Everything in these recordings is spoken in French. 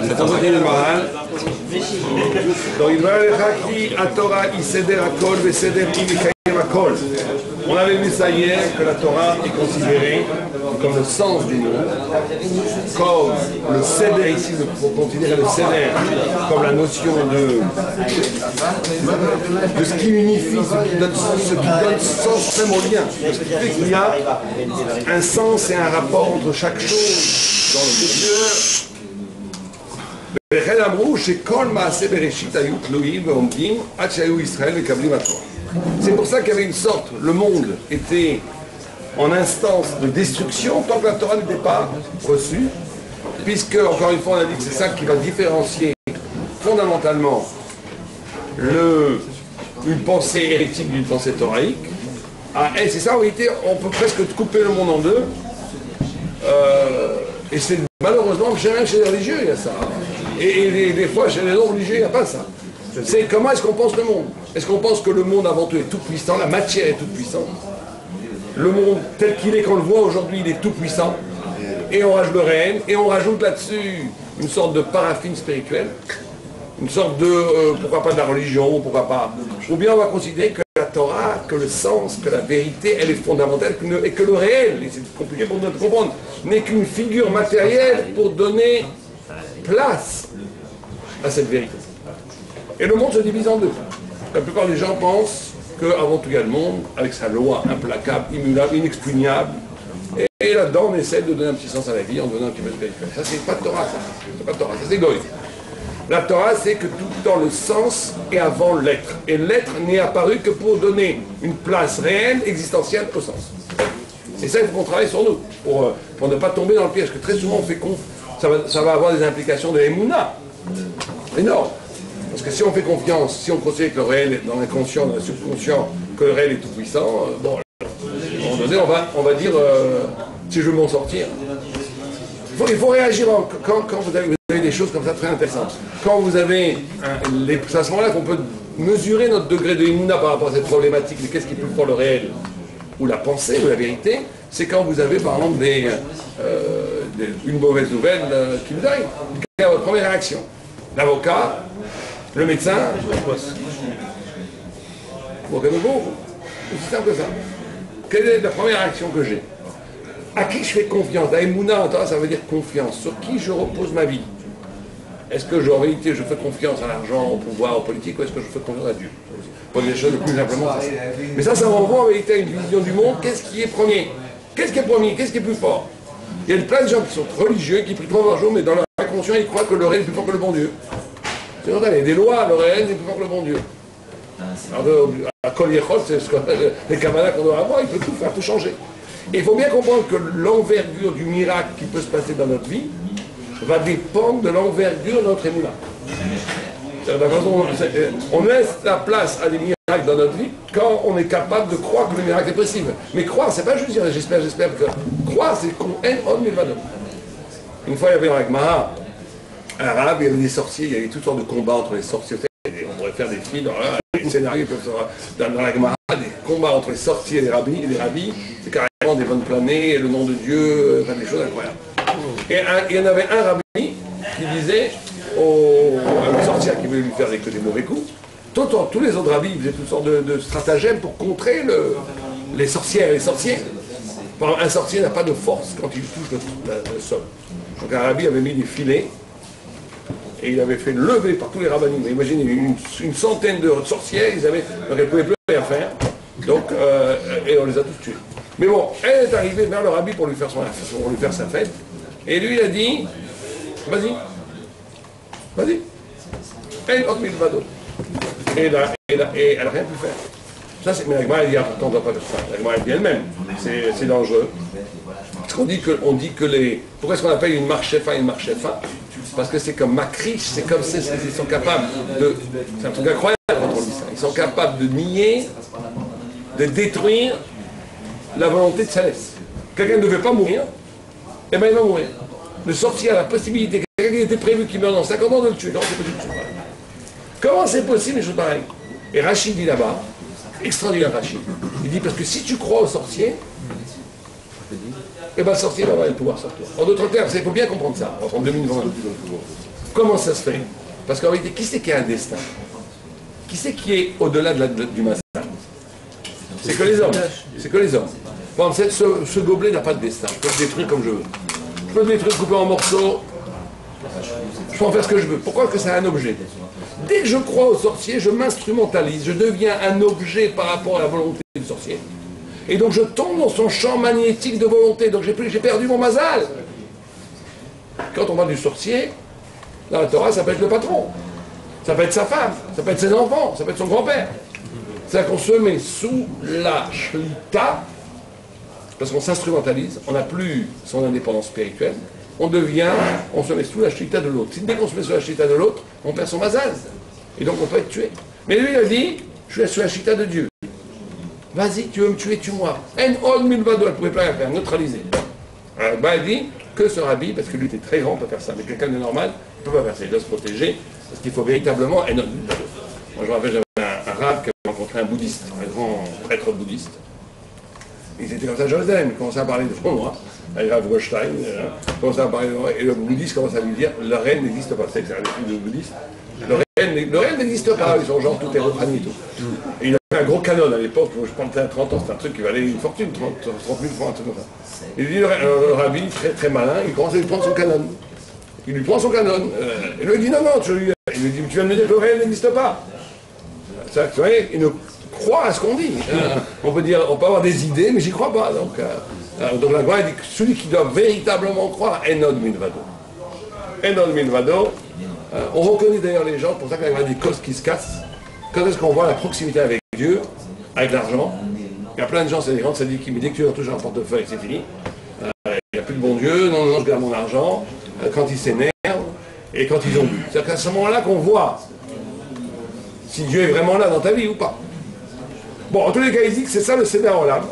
C'est un côté du Maral. Donc il va aller à Torah, il cédère à Kol, il cédère à Kol. On avait vu ça hier que la Torah est considérée comme le sens du monde, comme le cédère ici, pour considérer le cédère comme la notion de ce qui unifie, ce qui donne sens même au lien. Ce qui fait qu'il y a un sens et un rapport entre chaque chose dans le Dieu. C'est pour ça qu'il y avait une sorte, le monde était en instance de destruction tant que la Torah n'était pas reçue, puisque, encore une fois, on a dit que c'est ça qui va différencier fondamentalement une pensée hérétique d'une pensée thoraïque. Et c'est ça, en réalité, on peut presque couper le monde en deux, et c'est malheureusement que chez les religieux, il y a ça. Et des fois, chez les non-religieux, il n'y a pas ça. C'est comment est-ce qu'on pense le monde? Est-ce qu'on pense que le monde avant tout est tout puissant, la matière est toute puissante? Le monde tel qu'il est, qu'on le voit aujourd'hui, il est tout puissant. Et on rajoute le réel, et on rajoute là-dessus une sorte de paraffine spirituelle, une sorte de, pourquoi pas de la religion, pourquoi pas. Ou bien on va considérer que la Torah, que le sens, que la vérité, elle est fondamentale, et que le réel, et c'est compliqué pour nous de comprendre, n'est qu'une figure matérielle pour donner place à cette vérité. Et le monde se divise en deux. La plupart des gens pensent qu'avant tout il y a le monde, avec sa loi implacable, immuable, inexpugnable, et là-dedans on essaie de donner un petit sens à la vie en donnant un petit peu de spirituel. Ça c'est pas Torah, ça. C'est pas Torah, ça c'est Goï. La Torah c'est que tout le temps le sens est avant l'être. Et l'être n'est apparu que pour donner une place réelle, existentielle au sens. Et ça il faut qu'on travaille sur nous, pour ne pas tomber dans le piège, parce que très souvent on fait ça va avoir des implications de Emouna. Énorme. Parce que si on fait confiance, si on considère que le réel est dans l'inconscient, dans le subconscient, que le réel est tout puissant, bon, à un moment donné, on va dire si je veux m'en sortir. Il faut réagir quand vous avez des choses comme ça très intéressantes. Quand vous avez, c'est à ce moment-là qu'on peut mesurer notre degré de Emouna par rapport à cette problématique de qu'est-ce qui est plus fort, le réel ou la pensée ou la vérité, c'est quand vous avez par exemple une mauvaise nouvelle qui vous arrive. Quelle est votre première réaction? L'avocat, le médecin, bon, c'est aussi simple que ça. Quelle est la première réaction que j'ai? À qui je fais confiance? À Emouna, ça veut dire confiance. Sur qui je repose ma vie? Est-ce que en réalité je fais confiance à l'argent, au pouvoir, aux politiques, ou est-ce que je fais confiance à Dieu? Pour dire les choses le plus simplement, c'est ça. Mais ça renvoie en réalité à une vision du monde. Qu'est-ce qui est premier? Qu'est-ce qui est premier? Qu'est-ce qui est plus fort? Il y a plein de gens qui sont religieux, qui prient 3 fois par jour, mais dans leur inconscient, ils croient que le réel est plus fort que le bon Dieu. C'est vrai, il y a des lois, le réel est plus fort que le bon Dieu. Alors, à Kol Yechol, c'est les Kabbalah qu'on doit avoir, il peut tout faire, tout changer. Et il faut bien comprendre que l'envergure du miracle qui peut se passer dans notre vie va dépendre de l'envergure de notre émouna. On laisse la place à des miracles dans notre vie quand on est capable de croire que le miracle est possible. Mais croire, c'est pas juste dire j'espère que. Croire, c'est qu'on aime homme milvadom. Une fois, il y avait un Gemara arabe, il y avait des sorciers, il y avait toutes sortes de combats entre les sorciers. On pourrait faire des films, les scénarios peuvent faire dans la Gemara, des combats entre les sorciers et les rabbis, c'est carrément des bonnes planées, le nom de Dieu, enfin des choses incroyables. Et il y en avait un rabbi qui disait à une sorcière qui voulait lui faire que des mauvais coups, tous les autres rabbis faisaient toutes sortes de stratagèmes pour contrer les sorcières et les sorciers. Un sorcier n'a pas de force quand il touche le sol. Donc un rabbi avait mis des filets et il avait fait lever par tous les rabbinim. Imaginez une centaine de sorcières, ils ne pouvaient plus rien faire. Donc, et on les a tous tués. Mais bon, elle est arrivée vers le rabbi pour lui faire sa fête. Et lui a dit, vas-y. Elle a mis le vado. Et elle n'a rien pu faire. Mais la Gemara dit, pourtant on ne doit pas faire ça. La Gemara dit elle-même, c'est dangereux. Parce qu'on dit que les... Pourquoi est-ce qu'on appelle une marche Shefa une marche Shefa? Parce que c'est comme Makrish, c'est comme ils sont capables de... C'est un truc incroyable quand on dit ça. Ils sont capables de nier, de détruire la volonté de Tsalès. Quelqu'un ne devait pas mourir, eh bien il va mourir. Le sorcier a la possibilité, quelqu'un qui était prévu qu'il meure dans 50 ans, de le tuer. Non, c'est pas du tout pareil. Comment c'est possible, les choses pareilles? Et Rachid dit là-bas, extraordinaire Rachid, il dit parce que si tu crois aux sorciers, et bien le sorcier va avoir le pouvoir sur toi. En d'autres termes, il faut bien comprendre ça, en 2020. Comment ça se fait? Parce qu'en réalité, qui c'est qui a un destin? Qui c'est qui est au-delà du massacre? C'est que les hommes. C'est que les hommes. Bon, ce gobelet n'a pas de destin. Je peux le détruire comme je veux. Je peux le détruire, couper en morceaux. Je peux en faire ce que je veux. Pourquoi que c'est un objet? Dès que je crois au sorcier, je m'instrumentalise. Je deviens un objet par rapport à la volonté du sorcier. Et donc je tombe dans son champ magnétique de volonté. Donc j'ai perdu mon mazal. Quand on parle du sorcier, dans la Torah, ça peut être le patron. Ça peut être sa femme. Ça peut être ses enfants. Ça peut être son grand-père. C'est-à-dire qu'on se met sous la shlita, parce qu'on s'instrumentalise, on n'a plus son indépendance spirituelle, on se met sous la shlita de l'autre. Dès qu'on se met sous la shlita de l'autre, on perd son mazal. Et donc on peut être tué. Mais lui, il a dit, je suis sous la shlita de Dieu. Vas-y, tu veux me tuer, tue-moi. En od milvado, elle ne pouvait pas rien faire, neutraliser. Il dit que ce rabbi, parce que lui était très grand, peut faire ça, mais quelqu'un de normal, il ne peut pas faire ça, il doit se protéger, parce qu'il faut véritablement en od milvado. Moi, je me rappelle, j'avais un rab qui avait rencontré un bouddhiste, un grand prêtre bouddhiste. Ils étaient comme ça à Jérusalem, ils commençaient à parler de moi, un Rav Goldstein, commençait à parler de moi, et le bouddhiste commence à lui dire le reine n'existe pas. C'est un truc de bouddhiste. Le reine n'existe pas, ils sont genre tout est reprani et tout. Et il avait un gros canon à l'époque, je pensais à 30 ans, c'était un truc qui valait une fortune, 30 000 francs, un truc comme ça. Il lui dit, le rabbi, très très malin, il commence à lui prendre son canon. Il lui prend son canon. Et lui dit non, il lui dit, tu viens de me dire que le reine n'existe pas. Vous voyez, il ne croit à ce qu'on dit. On peut avoir des idées, mais j'y crois pas. Donc la Gemara dit que celui qui doit véritablement croire, Enod Milvado. Enod Milvado. On reconnaît d'ailleurs les gens, pour ça que la Gemara dit cause qui se casse. Quand est-ce qu'on voit la proximité avec Dieu, avec l'argent? Il y a plein de gens, c'est des grands sadikim, mais dès que tu leur touches un portefeuille, c'est fini. Il n'y a plus de bon Dieu, non, je garde mon argent. Quand ils s'énervent et quand ils ont bu. C'est-à-dire qu'à ce moment-là qu'on voit si Dieu est vraiment là dans ta vie ou pas. Bon, en tous les cas, il dit que c'est ça le Seder Olam,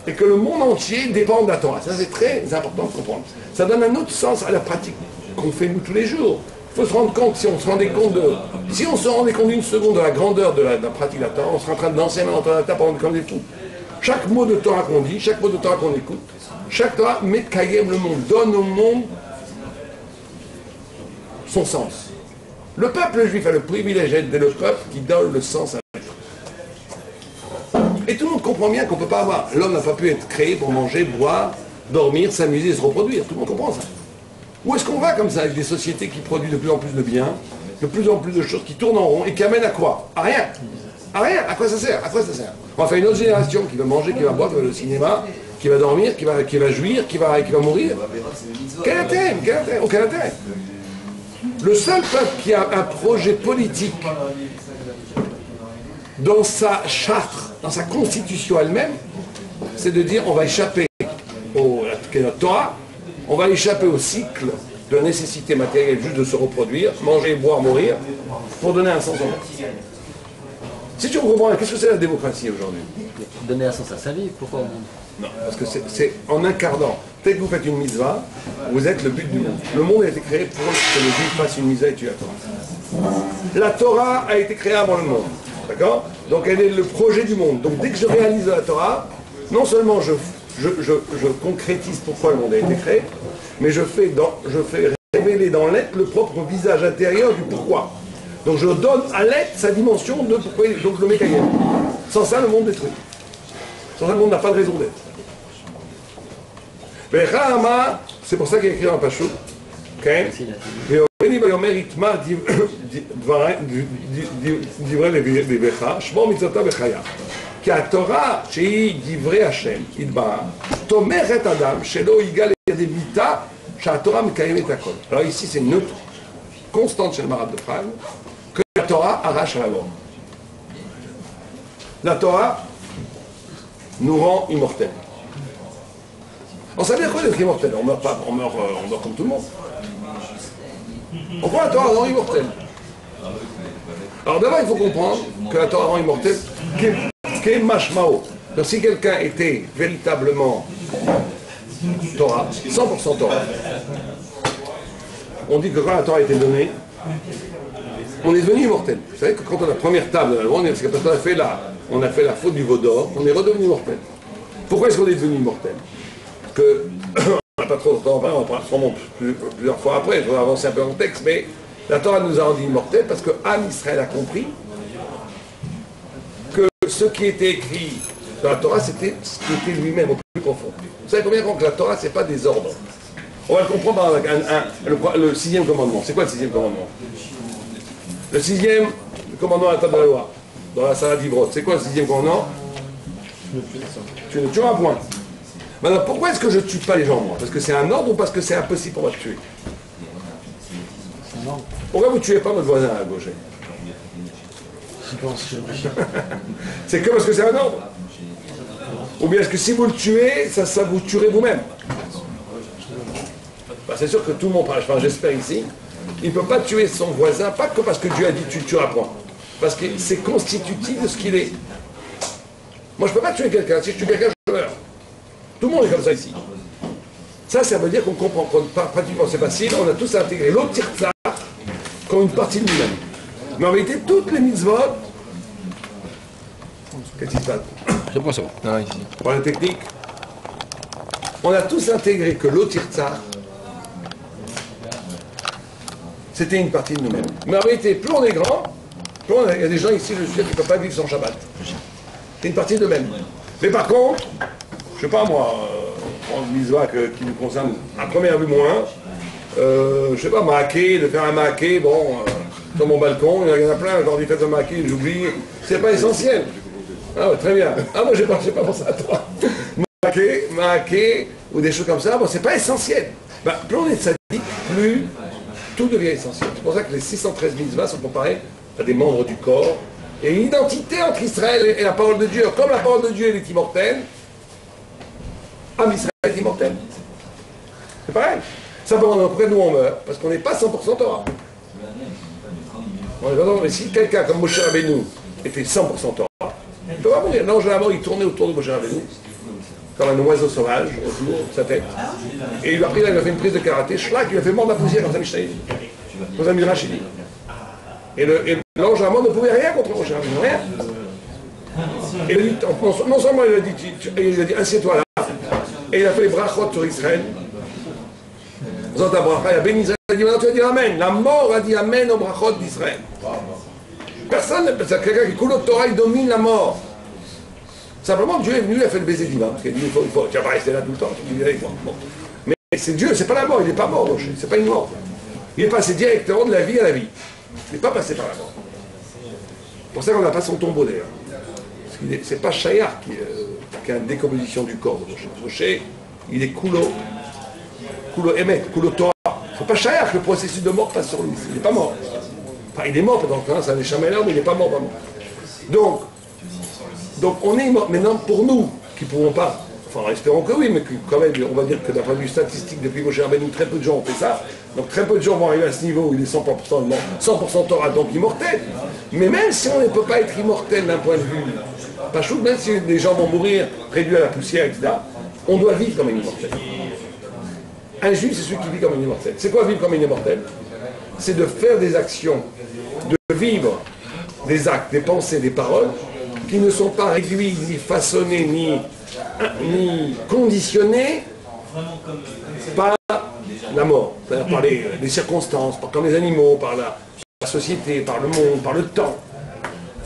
et que le monde entier dépend de la Torah. Ça, c'est très important de comprendre. Ça donne un autre sens à la pratique qu'on fait nous tous les jours. Il faut se rendre compte, si on se rendait compte d'une seconde de la grandeur de la pratique de la Torah, on serait en train de danser maintenant dans la Torah pendant comme des fous. Chaque mot de Torah qu'on dit, chaque mot de Torah qu'on écoute, chaque Torah met Kayem le monde, donne au monde son sens. Le peuple juif a le privilège d'être le peuple qui donne le sens à l'être. Et tout le monde comprend bien qu'on ne peut pas avoir. L'homme n'a pas pu être créé pour manger, boire, dormir, s'amuser et se reproduire. Tout le monde comprend ça. Où est-ce qu'on va comme ça avec des sociétés qui produisent de plus en plus de biens, de plus en plus de choses qui tournent en rond et qui amènent à quoi? À rien. À rien. À quoi ça sert? À quoi ça sert? On va faire une autre génération qui va manger, qui va boire, qui va aller au cinéma, qui va dormir, qui va jouir, qui va mourir. Quel intérêt? Aucun intérêt. Le seul peuple qui a un projet politique dans sa charte, dans sa constitution elle-même, c'est de dire on va échapper à notre Torah, on va échapper au cycle de la nécessité matérielle juste de se reproduire, manger, boire, mourir, pour donner un sens au monde. Si tu comprends, qu'est-ce que c'est la démocratie aujourd'hui? Donner un sens à sa vie, pourquoi au monde? Non, parce que c'est en incarnant. Dès que vous faites une mitzvah, vous êtes le but du monde. Le monde a été créé pour que le juif fasse une mitzvah et tue la Torah. La Torah a été créée avant le monde. D'accord? Donc elle est le projet du monde. Donc dès que je réalise la Torah, non seulement je concrétise pourquoi le monde a été créé, mais je fais révéler dans l'être le propre visage intérieur du pourquoi. Donc je donne à l'être sa dimension de pourquoi, donc le mécanisme. Sans ça, le monde détruit. Sans ça, le monde n'a pas de raison d'être. C'est pour ça qu'il y a écrit dans le Pashut, כי התורה שהיא דברי השם, יתברך, תומכת אדם שלא ייגע לידי מיתה, שהתורה מקיימת הכל. Alors ici c'est une note constante chez le Maharal de Prague, que la Torah arrache à la mort. La Torah nous rend immortels. On savait quoi d'être immortel? On meurt pas, on meurt comme tout le monde. Pourquoi la Torah rend immortel? Alors d'abord il faut comprendre que la Torah rend immortel qu'est mashmao. Donc si quelqu'un était véritablement Torah, 100% Torah, on dit que quand la Torah a été donnée, on est devenu immortel. Vous savez que quand on a la première table de la loi, c'est parce qu'on a fait la faute du veau d'or, on est redevenu immortel. Pourquoi est-ce qu'on est devenu immortel? Parce que n'a pas trop de temps, on prend sûrement plusieurs fois après, je vais avancer un peu dans le texte, mais la Torah nous a rendu immortels parce que Am Israël a compris que ce qui était écrit dans la Torah, c'était ce qui était lui-même au plus profond. Vous savez combien que la Torah, c'est pas des ordres. On va le comprendre avec le 6e commandement. C'est quoi le 6e commandement? Le 6e commandement à la table de la loi, dans la Sarah d'Ivrot. C'est quoi le 6e commandement? Tu ne tueras point. Maintenant, pourquoi est-ce que je ne tue pas les gens, moi? Parce que c'est un ordre ou parce que c'est impossible pour moi de tuer? Pourquoi vous ne tuez pas votre voisin à gauche? C'est que parce que c'est un ordre? Ou bien est-ce que si vous le tuez, ça vous tuerez vous-même? Bah, c'est sûr que tout le monde, enfin, j'espère ici, il ne peut pas tuer son voisin, pas que parce que Dieu a dit tu ne tueras point. Parce que c'est constitutif de ce qu'il est. Moi, je ne peux pas tuer quelqu'un. Si je tue quelqu'un, je meurs. Tout le monde est comme ça ici. Ça veut dire qu'on comprend, pratiquement c'est facile, on a tous intégré l'autre tirtzar comme une partie de nous-mêmes. Mais en réalité, toutes les mitzvot, qu'est-ce qui se passe? C'est pas ça. Non, ici. Pour la technique, on a tous intégré que l'autre tirtzar, c'était une partie de nous-mêmes. Mais en réalité, plus on est grand, plus il y a des gens ici, je suis sûr, qui ne peuvent pas vivre sans Shabbat. C'est une partie de nous-mêmes. Mais par contre, je ne sais pas moi, une mitzvah qui nous concerne à première vue moins, je ne sais pas, maaké, de faire un maaké, bon, sur mon balcon, il y en a plein, quand ils font un maaké, j'oublie, c'est pas essentiel. Ah ouais, très bien. Ah moi j'ai pas pensé à toi. Maaké, ou des choses comme ça, bon, c'est pas essentiel. Ben, plus on est sadique, plus tout devient essentiel. C'est pour ça que les 613 mitzvahs sont comparés à des membres du corps, et une identité entre Israël et la parole de Dieu. Comme la parole de Dieu elle est immortelle, Am Israël est immortel. C'est pareil. Simplement, pourquoi nous on meurt? Parce qu'on n'est pas 100% Torah. Mais si quelqu'un comme Moshe Rabbeinu était 100% Torah, il ne peut pas mourir. L'ange de la mort, il tournait autour de Moshe Rabbeinu, comme un oiseau sauvage, autour de sa tête. Et après, il a fait une prise de karaté, schlack, il a fait mort de la poussière, comme ça, Mishnah. Comme ça, Midrash, il dit. Et l'ange de la mort ne pouvait rien contre Moshe Rabbeinu, rien. Et non seulement il a dit assieds-toi là, et il a fait les brachot sur Israël. Zot bracha, il a béni Israël, il a dit maintenant tu vas dire Amen. La mort a dit Amen aux brachot d'Israël. Personne, c'est quelqu'un qui coule au Torah, il domine la mort. Simplement Dieu est venu, il a fait le baiser divin, parce qu'il a dit tu vas pas rester là tout le temps, tu dis avec moi. Bon. Mais c'est Dieu, c'est pas la mort, il n'est pas mort, c'est pas une mort. Il est passé directement de la vie à la vie. Il n'est pas passé par la mort. C'est pour ça qu'on n'a pas son tombeau d'ailleurs. C'est pas Shayar qui a une décomposition du corps de Moshe. Moshe, il est Kulo Emet, Kulo Torah. C'est pas Shayar que le processus de mort passe sur lui. Il n'est pas mort. Enfin, il est mort, donc c'est un échameleur, mais il n'est pas mort vraiment. Donc on est mort. Maintenant, pour nous, qui ne pouvons pas, enfin espérons que oui, mais quand même, on va dire que d'un point de vue statistique, depuis Moshe Rabbeinu, très peu de gens ont fait ça. Donc très peu de gens vont arriver à ce niveau où il est 100% Torah, donc immortel. Mais même si on ne peut pas être immortel d'un point de vue, pas chaud, même si les gens vont mourir réduits à la poussière, etc., on doit vivre comme un immortel. Un juif, c'est celui qui vit comme un immortel. C'est quoi vivre comme un immortel? C'est de faire des actions, de vivre des actes, des pensées, des paroles qui ne sont pas réduits, ni façonnés, ni conditionnés par la mort, c'est-à-dire par les circonstances, comme les animaux, par la société, par le monde, par le temps.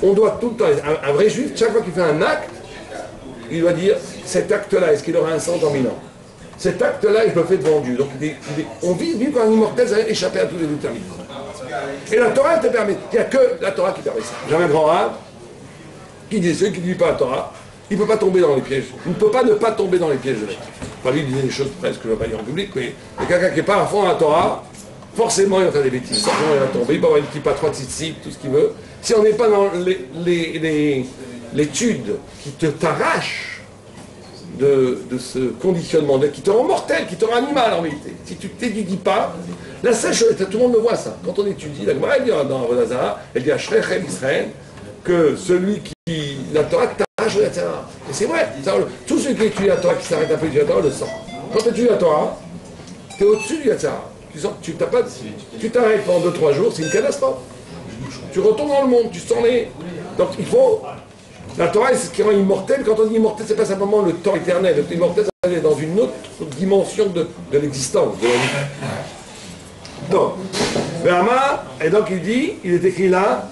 On doit tout le temps, un vrai juif, chaque fois qu'il fait un acte, il doit dire, cet acte-là, est-ce qu'il aura un sens dans 1000 ans? Cet acte-là, je le fais devant Dieu. Donc on vit comme un immortel, ça va échapper à tous les déterminants. Et la Torah, elle te permet, il n'y a que la Torah qui permet ça. J'avais un grand rave qui disait, celui qui ne lit pas la Torah, il ne peut pas tomber dans les pièges. Il ne peut pas ne pas tomber dans les pièges de la. Enfin, lui, il disait des choses presque que je ne vais pas dire en public, mais quelqu'un qui n'est pas à fond dans la Torah, forcément, il va faire des bêtises. Forcément, il va tomber, il peut avoir une petite patrouille, tout ce qu'il veut. Si on n'est pas dans l'étude qui t'arrache de ce conditionnement, qui te rend mortel, qui te rend animal en réalité, si tu ne t'étudies pas, la seule chose, tout le monde le voit ça, quand on étudie, la Gemara, elle dit dans Vodazara, elle dit à Shrechem Israël, que celui qui, la Torah t'arrache de la Torah. Et c'est vrai, tous ceux qui étudient la Torah, qui s'arrêtent un peu du Torah, le sentent. Quand tu étudies la Torah, tu es au-dessus du Yatzara. Tu t'arrêtes pendant 2-3 jours, c'est une catastrophe. Tu retournes dans le monde, tu sens les. Donc il faut. La Torah, c'est ce qui rend immortel. Quand on dit immortel, c'est pas simplement le temps éternel. Immortel, ça aller dans une autre dimension de l'existence, de la vie. Donc, Brahma, et donc il dit, il est écrit là,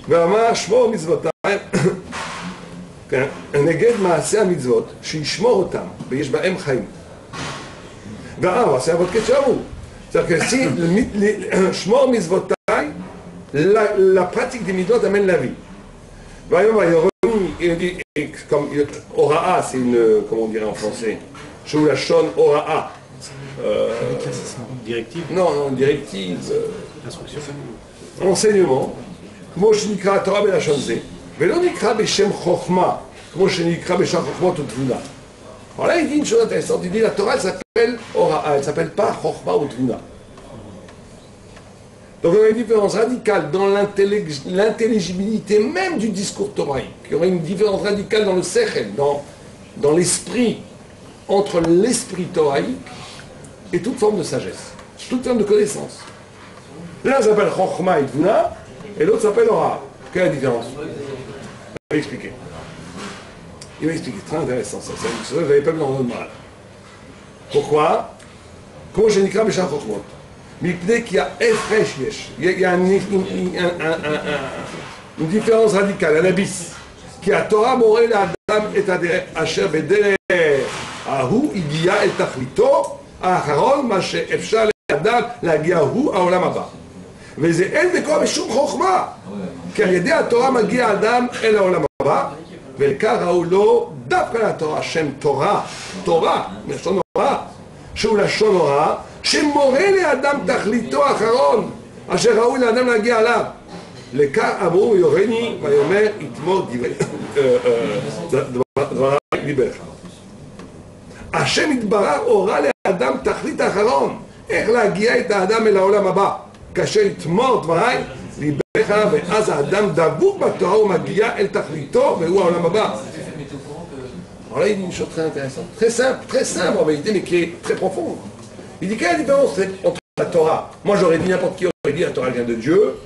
Brahma, Shmor mitzvotam, נגד מעשי המצוות, שישמור אותם, ויש בהם חיים. והוא עשה אבות כתשארו. C'est-à-dire que si Shmor mitzvotai, la pratique des mitzvot amène la vie. Il dit, comme Ora'a, c'est une, comment on dirait en français, Shulashon Ora'a. Directive. Non, directive. Instruction. Enseignement. כמו שנקרא התורה בלשון זה, ולא נקרא בשם חוכמה, כמו שנקרא בשם חוכמות ותבונה. Alors là, il dit une chose intéressante, il dit la Torah, elle s'appelle Ora'a, elle ne s'appelle pas Chokhma ou Tvuna. Donc il y aurait une différence radicale dans l'intelligibilité même du discours toraïque. Il y aurait une différence radicale dans le sechel, dans l'esprit, entre l'esprit toraïque et toute forme de sagesse, toute forme de connaissance. L'un s'appelle Chokhma et Tvuna, et l'autre s'appelle Ora'a. Quelle est la différence? Il va expliquer. Il va expliquer, très intéressant ça. C'est vrai, je n'avais pas vu dans notre mal. Pourquoi? Comment je n'écris Béchar Chokhmot? Mipnei qu'il y a Efresh Yesh. Il y a une différence radicale, un abysse. Qui a Torah moré l'Adam et Asher Bedere Ahu Igia et Tachlito Acharon Mashe Efshar l'Adam Lagiahu Aolam Abba. וזה אין בכוח בשום חוכמה, כי על ידי התורה מגיע האדם אל העולם הבא, ולכך ראו לו דווקא לתורה שם תורה, תורה, מלשון הוראה, שהוא לשון הוראה, שמורה לאדם תכליתו האחרון, אשר ראוי לאדם להגיע אליו. לכך אמרו יורני, ויאמר יתמור דבריי ליבך. השם יתברך הורה לאדם תכלית האחרון, איך להגיע את האדם אל העולם הבא. כאשר יתמור דבריי ליבך, ואז האדם דבוק בתורה ומגיע אל תכליתו, והוא העולם הבא. Alors là, il dit une chose très intéressante, très simple en vérité, mais qui est très profonde. Il dit quelle est la différence entre la Torah? Moi, j'aurais dit, n'importe qui aurait dit la Torah vient de Dieu,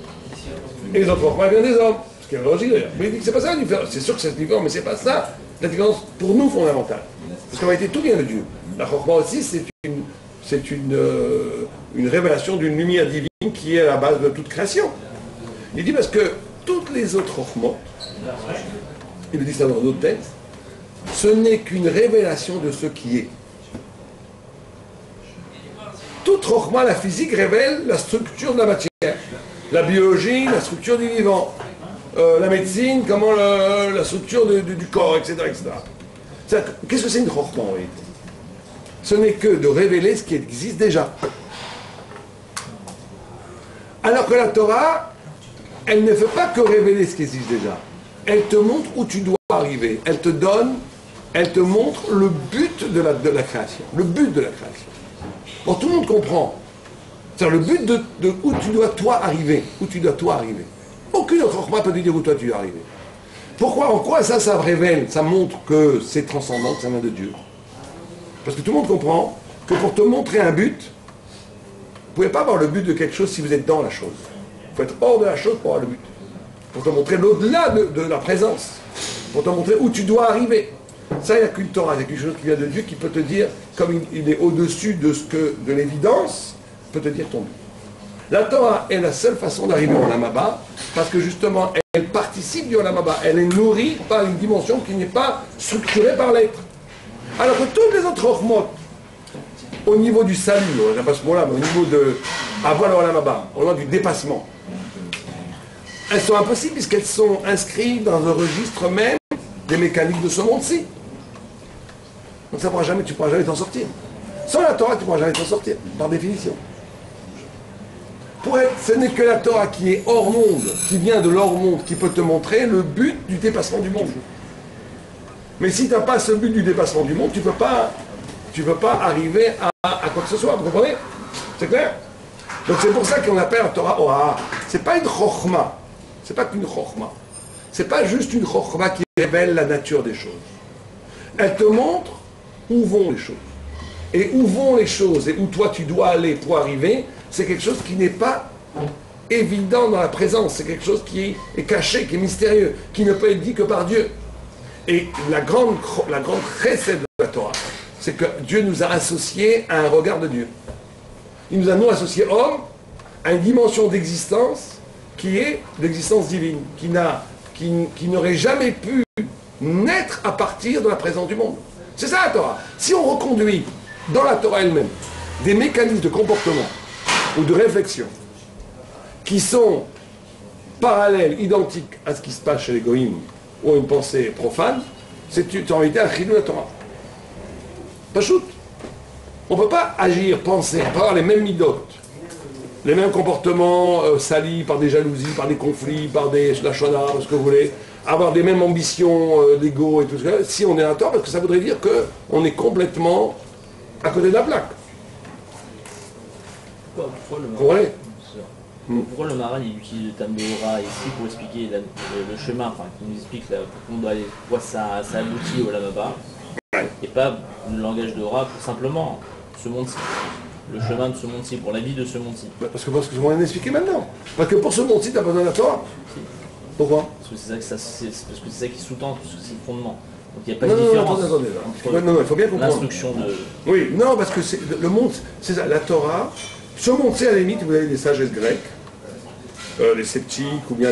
et les autres Chokhma viennent des hommes. Ce qui est logique d'ailleurs. Mais il dit que c'est pas ça la différence. C'est sûr que c'est différent, mais c'est pas ça la différence pour nous fondamentale. Parce qu'en réalité, tout vient de Dieu. La Chokhma aussi, c'est une révélation d'une lumière divine qui est à la base de toute création. Il dit parce que toutes les autres Chokhmot, il le dit ça dans d'autres textes, ce n'est qu'une révélation de ce qui est. Toute Chokhma, la physique, révèle la structure de la matière. La biologie, la structure du vivant. La médecine, comment la structure du corps, etc. Qu'est-ce que c'est une Chokhma en réalité? Ce n'est que de révéler ce qui existe déjà. Alors que la Torah, elle ne fait pas que révéler ce qui existe déjà. Elle te montre où tu dois arriver. Elle te montre le but de la création. Le but de la création. Bon, tout le monde comprend. C'est-à-dire le but de où tu dois toi arriver. Où tu dois toi arriver. Aucune autre Chokhma peut te dire où toi tu dois arriver. Pourquoi? En quoi ça révèle? Ça montre que c'est transcendant, que ça vient de Dieu. Parce que tout le monde comprend que pour te montrer un but, vous ne pouvez pas avoir le but de quelque chose si vous êtes dans la chose. Il faut être hors de la chose pour avoir le but. Pour te montrer l'au-delà de la présence. Pour te montrer où tu dois arriver. Ça, il n'y a qu'une Torah, il y a quelque chose qui vient de Dieu qui peut te dire, comme il est au-dessus de l'évidence, peut te dire ton but. La Torah est la seule façon d'arriver au Olam Haba, parce que justement, elle participe du Olam Haba. Elle est nourrie par une dimension qui n'est pas structurée par l'être. Alors que toutes les autres Chokhmot, au niveau du salut, on n'a pas ce mot-là, mais au niveau de avoir le Olam Haba, au niveau du dépassement, elles sont impossibles puisqu'elles sont inscrites dans un registre même des mécaniques de ce monde-ci. Donc ça tu ne pourras jamais t'en sortir. Sans la Torah, tu ne pourras jamais t'en sortir, par définition. Ce n'est que la Torah qui est hors monde, qui vient de l'hors monde, qui peut te montrer le but du dépassement du monde. Mais si tu n'as pas ce but du dépassement du monde, tu ne peux pas arriver à quoi que ce soit, vous comprenez? C'est clair? Donc c'est pour ça qu'on appelle la Torah Ora'a. Ce n'est pas une Chokhma. Ce n'est pas qu'une Chokhma. Ce n'est pas juste une Chokhma qui révèle la nature des choses. Elle te montre où vont les choses. Et où vont les choses et où toi tu dois aller pour arriver, c'est quelque chose qui n'est pas évident dans la présence. C'est quelque chose qui est caché, qui est mystérieux, qui ne peut être dit que par Dieu. Et la grande recette de la Torah, c'est que Dieu nous a associés à un regard de Dieu. Il nous a, nous, associés, hommes, à une dimension d'existence qui est l'existence divine, qui n'aurait jamais pu naître à partir de la présence du monde. C'est ça la Torah. Si on reconduit dans la Torah elle-même des mécanismes de comportement ou de réflexion qui sont parallèles, identiques à ce qui se passe chez les goïms ou une pensée profane, c'est en réalité un chilou de la Torah. Pas shoot. On ne peut pas agir, penser, on peut avoir les mêmes midotes, les mêmes comportements salis par des jalousies, par des conflits, par des lachonards, ce que vous voulez, avoir des mêmes ambitions d'ego et tout ça, si on est à tort, parce que ça voudrait dire qu'on est complètement à côté de la plaque. Pourquoi le Maral il utilise le Tam Be'ora ici pour expliquer le chemin, enfin qui nous explique pourquoi on doit aller, pourquoi ça aboutit au Lamaba, et pas le langage de Ora pour simplement ce monde-ci, le chemin de ce monde-ci, pour la vie de ce monde-ci. Parce que je vais expliquer maintenant. Parce que pour ce monde-ci, tu as besoin de la Torah. Pourquoi? Parce que c'est ça qui sous-tend tout ce fondement. Donc il n'y a pas de différence non, il faut bien comprendre. L'instruction de... Oui, non, parce que le monde, c'est ça, la Torah, ce monde-ci, à la limite, vous avez des sagesses grecques, les sceptiques, ou bien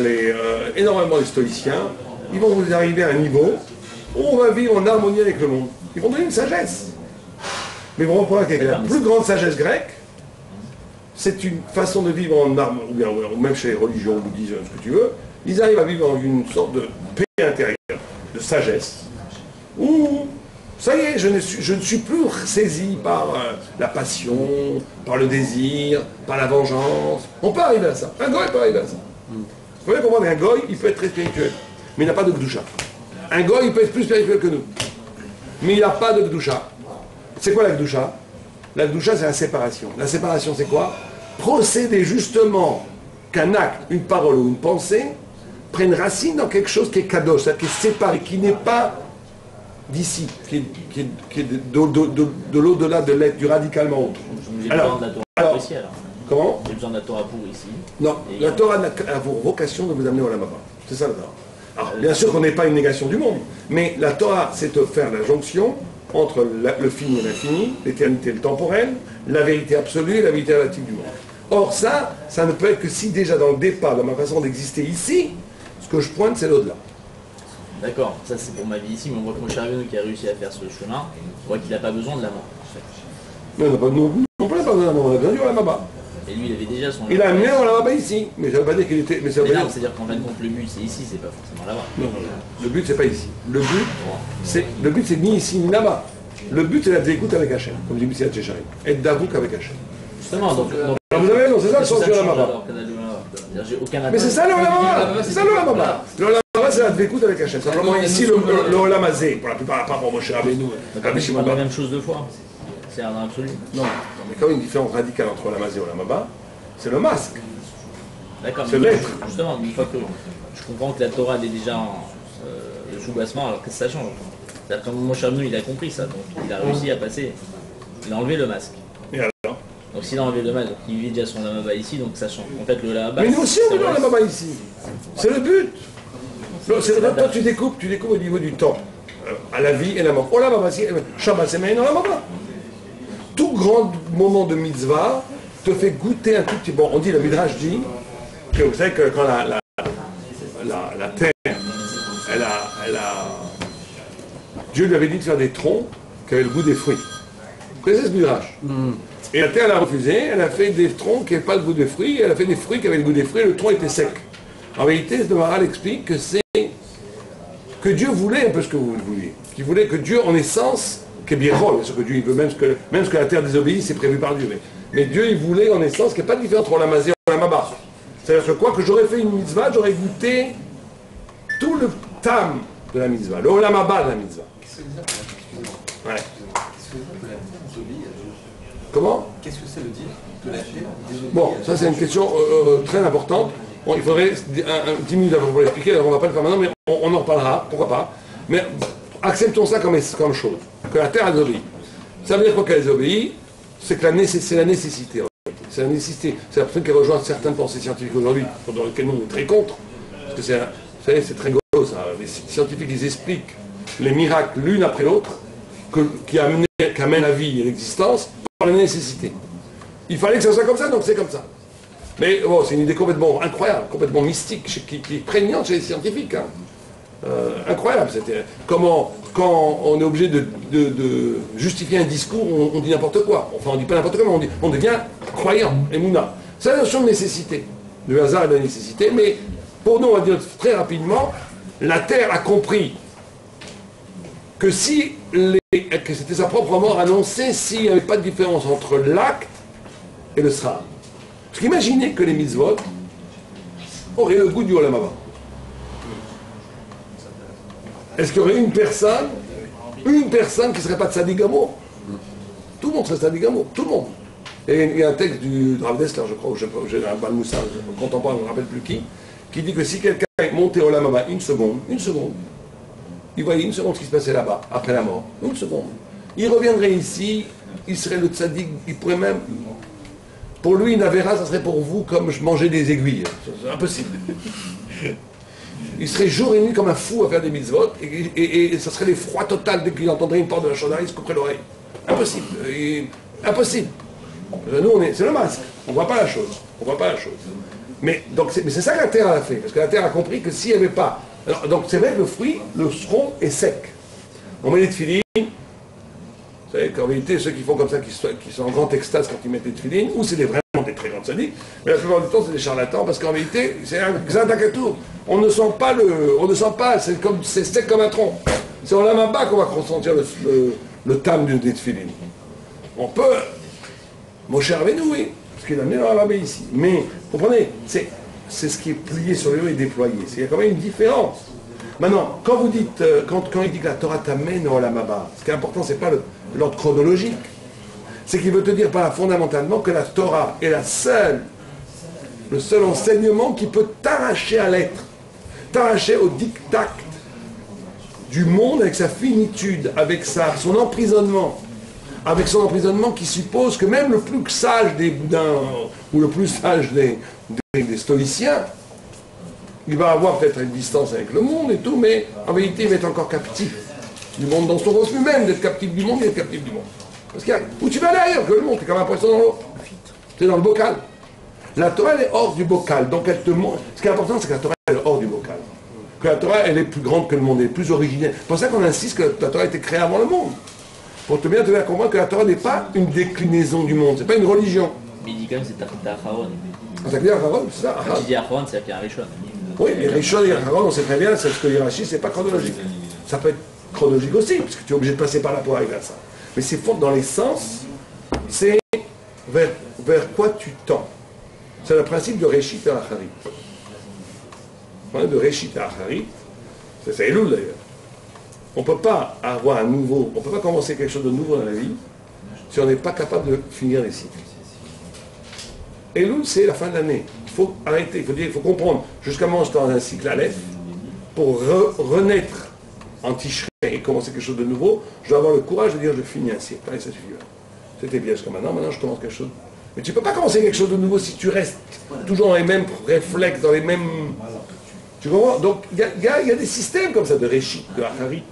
énormément les stoïciens, ils vont vous arriver à un niveau où on va vivre en harmonie avec le monde. Ils vont donner une sagesse. Mais vous reprenez la plus grande sagesse grecque, c'est une façon de vivre en harmonie, ou même chez les religions, bouddhistes, ce que tu veux, ils arrivent à vivre en une sorte de paix intérieure, de sagesse, où, ça y est, je ne suis plus saisi par la passion, par le désir, par la vengeance. On peut arriver à ça. Un goy peut arriver à ça. Vous pouvez comprendre qu'un goy, il peut être très spirituel, mais il n'a pas de gdusha. Un goy, il peut être plus spirituel que nous, mais il n'a pas de gdusha. C'est quoi la gdusha? La gdusha, c'est la séparation. La séparation, c'est quoi? Procéder justement qu'un acte, une parole ou une pensée prenne racine dans quelque chose qui est kadosh, c'est-à-dire qui est séparé, qui n'est pas d'ici, qui est de l'au-delà de l'être, du radicalement autre. J'ai besoin de la Torah pour ici alors. Comment? J'ai besoin de la Torah pour ici. Non, la Torah a pour vocation de vous amener au Lamaba. C'est ça la Torah. Alors, bien sûr qu'on n'est pas une négation du monde, mais la Torah, c'est de faire la jonction entre le fini et l'infini, l'éternité et le temporel, la vérité absolue et la vérité relative du monde. Or ça ne peut être que si déjà dans le départ, dans ma façon d'exister ici, ce que je pointe, c'est l'au-delà. D'accord, ça c'est pour ma vie ici, mais on voit que Moshe Rabbeinu qui a réussi à faire ce chemin, on voit qu'il n'a pas besoin de la mort. Mais on n'a pas besoin de la mort, on a besoin du Lamaba. Et lui, il avait déjà son... Il a amené au Lamaba ici, mais ça ne veut pas dire qu'il était... Mais ça veut non, dire... c'est-à-dire qu'en fin de compte, le but c'est ici, c'est pas forcément là-bas. Non, le but c'est pas ici. Le but c'est ni ici ni là-bas. Le but c'est la dégoûte avec Hachem, comme dit Messiah Tchéchaï. Être d'avouk avec Hachem. Justement, donc vous avez raison, c'est ça le sens du Lamaba. Mais c'est ça le Lamaba. C'est ça le Lamaba. Le Lamaba c'est la dégoûte avec Hachem. Simplement ici le Lamazé, pour la plupart, pas pour Moshe Rabbeinu. C'est pas la même chose deux fois. C'est un absolu. Non, mais quand même une différence radicale entre Lamazé et Lamaba, c'est le masque. D'accord, c'est l'être. Justement, une fois que je comprends que la Torah elle est déjà le soubassement, alors que ça change. C'est-à-dire que Moshe Rabbeinu il a compris ça, donc il a réussi à passer. Il a enlevé le masque. Et alors? Donc s'il a enlevé le masque, donc il vit déjà son Lamaba ici, donc ça change. En fait, le Lamaba. Mais nous aussi on veut le Lamaba ici. C'est le but. Toi tu découpes au niveau du temps, à la vie et la mort. Oh Lamaba, Shabbat c'est maintenant Lamaba. Tout grand moment de mitzvah te fait goûter un tout petit... Bon, on dit, le Midrash dit que vous savez que quand la terre, elle a... Dieu lui avait dit de faire des troncs qui avaient le goût des fruits. Vous connaissez ce Midrash? Et la terre, elle a refusé, elle a fait des troncs qui n'avaient pas le goût des fruits, elle a fait des fruits qui avaient le goût des fruits, et le tronc était sec. En réalité, ce Maharal explique que c'est... que Dieu voulait un peu ce que vous vouliez. Qu'il voulait que Dieu, en essence... Bien sûr que Dieu il veut même ce que la terre désobéit, c'est prévu par Dieu. Mais Dieu il voulait en essence qu'il n'y ait pas de différence entre la mazé et la maba. C'est-à-dire que quoi que j'aurais fait une mitzvah, j'aurais goûté tout le tam de la mitzvah, le olamaba de la mitzvah. Ouais. Comment? Qu'est-ce que ça veut dire de la terre désobéir? Bon, ça c'est une question très importante. Bon, il faudrait 10 minutes avant pour l'expliquer, alors on ne va pas le faire maintenant, mais on en reparlera, pourquoi pas. Mais acceptons ça comme chose, que la terre a désobéi. Ça veut dire quoi qu'elle a désobéi? C'est que c'est la nécessité. C'est la nécessité. C'est la personne qui rejoint certaines pensées scientifiques aujourd'hui, dans lesquelles nous on est très contre. Parce que vous savez, c'est très gros ça. Les scientifiques ils expliquent les miracles l'une après l'autre qui amènent la vie et l'existence par la nécessité. Il fallait que ça soit comme ça, donc c'est comme ça. Mais bon, c'est une idée complètement incroyable, complètement mystique, qui est prégnante chez les scientifiques. Hein. Incroyable, c'était comment, quand on est obligé de justifier un discours, on dit n'importe quoi. Enfin, on dit pas n'importe quoi, mais on devient croyant, et mouna. C'est la notion de nécessité, le hasard et de la nécessité, mais pour nous, on va dire très rapidement, la Terre a compris que que c'était sa propre mort annoncée s'il n'y avait pas de différence entre l'acte et le sera. Parce qu'imaginez que les mitzvot auraient le goût du Olam Haba. Est-ce qu'il y aurait une personne qui ne serait pas de Tzadik Gamour? Tout le monde serait Tzadik Gamour, tout le monde. Et il y a un texte du Rav Dessler, je crois, ou j'ai un Balmoussa, contemporain, je ne me rappelle plus qui dit que si quelqu'un est monté au Olam Haba une seconde, il voyait une seconde ce qui se passait là-bas, après la mort, une seconde. Il reviendrait ici, il serait le Tzadik, il pourrait même... Pour lui, une avéra, ça serait pour vous comme je mangeais des aiguilles. C'est impossible. Il serait jour et nuit comme un fou à faire des mitzvot, et ça serait l'effroi total dès qu'il entendrait une porte de la chaudière, il se couperait l'oreille. Impossible. Impossible. Nous, c'est le masque. On ne voit pas la chose. Mais c'est ça que la Terre a fait. Parce que la Terre a compris que s'il n'y avait pas... Alors, donc c'est vrai que le fruit, le tronc est sec. On met les tefilines. Vous savez qu'en réalité, ceux qui font comme ça, qui sont en grande extase quand ils mettent les tefilines, ou c'est vraiment des très grands sadiques, mais la plupart du temps, c'est des charlatans, parce qu'en réalité, c'est un takatour. On ne sent pas, c'est sec comme un tronc. C'est en Olam Haba qu'on va ressentir le tam des tefilines. On peut... Mon cher Rabbeinu, oui, parce qu'il a amené dans Olam Haba ici. Mais, vous comprenez, c'est ce qui est plié sur le haut et déployé. Il y a quand même une différence. Maintenant, quand vous dites, quand il dit que la Torah t'amène au Olam Haba, ce qui est important, c'est pas l'ordre chronologique. C'est qu'il veut te dire fondamentalement que la Torah est le seul enseignement qui peut t'arracher à l'être, t'arracher au diktat du monde avec sa finitude, avec son emprisonnement, qui suppose que même le plus sage des boudins ou le plus sage des stoïciens, il va avoir peut-être une distance avec le monde et tout, mais en vérité il va être encore captif du monde dans son refus même d'être captif du monde et d'être captif du monde. Parce que où tu vas aller ailleurs que le monde, t'es comme un poisson dans l'eau. C'est dans le bocal. La Torah elle est hors du bocal, donc elle te montre. Ce qui est important, c'est que la Torah elle est hors du bocal. Que la Torah elle est plus grande que le monde, elle est plus originelle. C'est pour ça qu'on insiste que la Torah a été créée avant le monde. Pour te bien te faire comprendre que la Torah n'est pas une déclinaison du monde, c'est pas une religion. Mais il dit quand même c'est Tachita Acharon. Tachita Acharon, c'est ça. Quand il dit Acharon, c'est Pierre Rishon. Oui, mais Rishon et Acharon, on sait très bien, c'est ce que dit Rashi, c'est pas chronologique. Ça peut être chronologique aussi, parce que tu es obligé de passer par là pour arriver à ça. Mais c'est fort dans les sens, c'est vers quoi tu tends. C'est le principe de Réchit à Acharit. De Réchit à Acharit, c'est Elul d'ailleurs. On ne peut pas avoir on ne peut pas commencer quelque chose de nouveau dans la vie si on n'est pas capable de finir les cycles. Elul, c'est la fin de l'année. Il faut arrêter, il faut comprendre jusqu'à moment dans un cycle Aleph pour renaître en Tishrei et commencer quelque chose de nouveau. Je dois avoir le courage de dire je finis un cycle. Allez, ça suffit. C'était bien jusqu'à maintenant je commence quelque chose. Mais tu ne peux pas commencer quelque chose de nouveau si tu restes toujours dans les mêmes réflexes, dans les mêmes... Tu comprends? Donc il y a des systèmes comme ça de Réchit, de Acharit,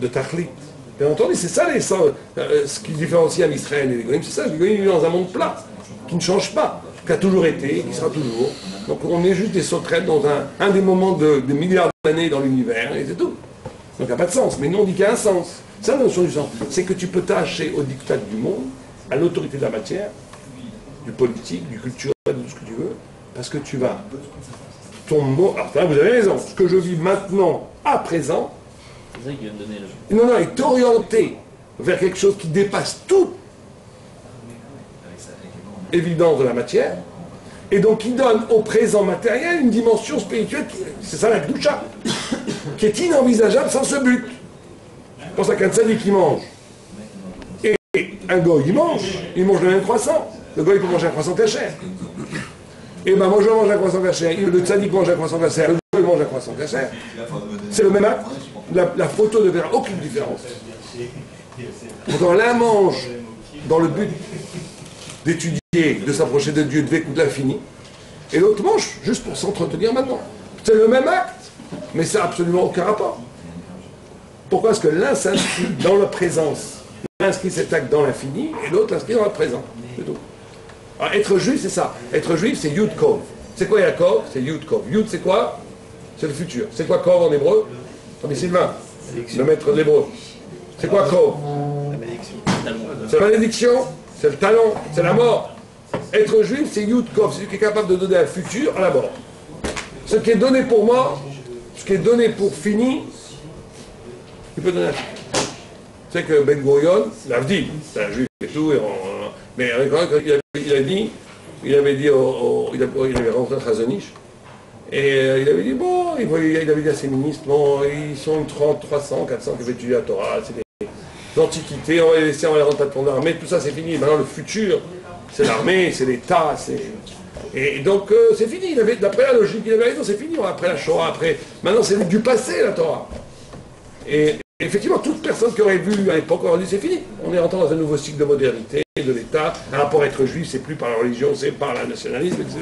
de Tachlit. Bien entendu, c'est ça ce qui différencie un Israël et les Goïms, c'est ça, les Goïms vivent dans un monde plat, qui ne change pas, qui a toujours été, qui sera toujours. Donc on est juste des sauterelles dans un des moments de milliards d'années dans l'univers, et c'est tout. Donc il n'y a pas de sens, mais nous on dit qu'il y a un sens. C'est la notion du sens. C'est que tu peux t'arracher au diktat du monde, à l'autorité de la matière, du politique, du culturel, de tout ce que tu veux, parce que tu vas... Ton mot... Alors vous avez raison, ce que je vis maintenant, à présent, c'est ça qui vient de donner le... Non, est orienté vers quelque chose qui dépasse toute évidence de la matière, et donc qui donne au présent matériel une dimension spirituelle, c'est ça la Kedusha, qui est inenvisageable sans ce but. C'est pour ça qu'un tzaddik qui mange, et un goy il mange le même croissant. Le goy peut manger un croissant cachère. Et ben moi je mange un croissant cachère, le tzaddik mange un croissant cachère, le goy mange un croissant cachère. C'est le même acte. La photo ne verra aucune différence. Pourtant l'un mange dans le but d'étudier, de s'approcher de Dieu, de vécu de l'infini, et l'autre mange juste pour s'entretenir maintenant. C'est le même acte, mais ça n'a absolument aucun rapport. Pourquoi est-ce que l'un s'inscrit dans la présence, l'un inscrit cet acte dans l'infini, et l'autre l'inscrit dans le présent? C'est tout. Alors, être juif, c'est ça. Être juif, c'est Yud Kov. C'est quoi Yaakov? C'est Yud Kov. Yud, c'est quoi? C'est le futur. C'est quoi Kov en hébreu? On dit Sylvain, le maître de l'hébreu. C'est quoi Kov? C'est la malédiction, c'est le talon, c'est la mort. Être juif, c'est Yud Kov. C'est celui qui est capable de donner un futur à la mort. Ce qui est donné pour mort, ce qui est donné pour fini, il peut donner un futur. Tu sais que Ben Gurion, l'Avdi, c'est un juif et tout, mais il avait dit, il avait rencontré un Chazonish, et il avait dit, bon, il avait dit à ses ministres, bon, ils sont une 30, 300, 400 qui veulent étudier la Torah, c'est des antiquités, on va les laisser, on va les rendre patron d'armée, tout ça c'est fini. Maintenant le futur, c'est l'armée, c'est l'État, c'est... Et donc c'est fini, d'après la logique qu'il avait, non, c'est fini, après la Shoah, après... Maintenant c'est du passé la Torah. Et effectivement, toute personne qui aurait vu à l'époque aurait dit c'est fini. On est rentré dans un nouveau cycle de modernité, de l'État. Un rapport à être juif, c'est plus par la religion, c'est par le nationalisme, etc.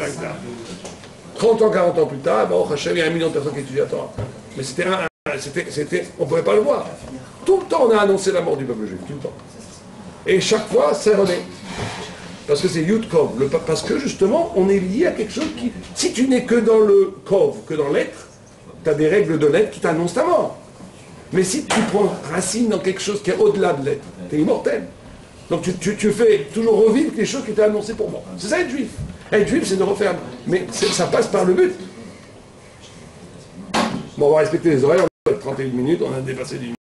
30 ans, 40 ans plus tard, bon, il y a 1 million de personnes qui étudient la Torah. Mais on ne pouvait pas le voir. Tout le temps, on a annoncé la mort du peuple juif, tout le temps. Et chaque fois, c'est rené. Parce que c'est Yud Kov. Parce que justement, on est lié à quelque chose qui... Si tu n'es que dans le Kov, que dans l'être, tu as des règles de l'être qui t'annoncent ta mort. Mais si tu prends racine dans quelque chose qui est au-delà de l'être, tu es immortel. Donc tu fais toujours revivre les choses qui étaient annoncées pour moi. C'est ça être juif. Être juif, c'est de refaire. Mais ça passe par le but. Bon, on va respecter les horaires, on va être 31 minutes, on a dépassé 10 minutes.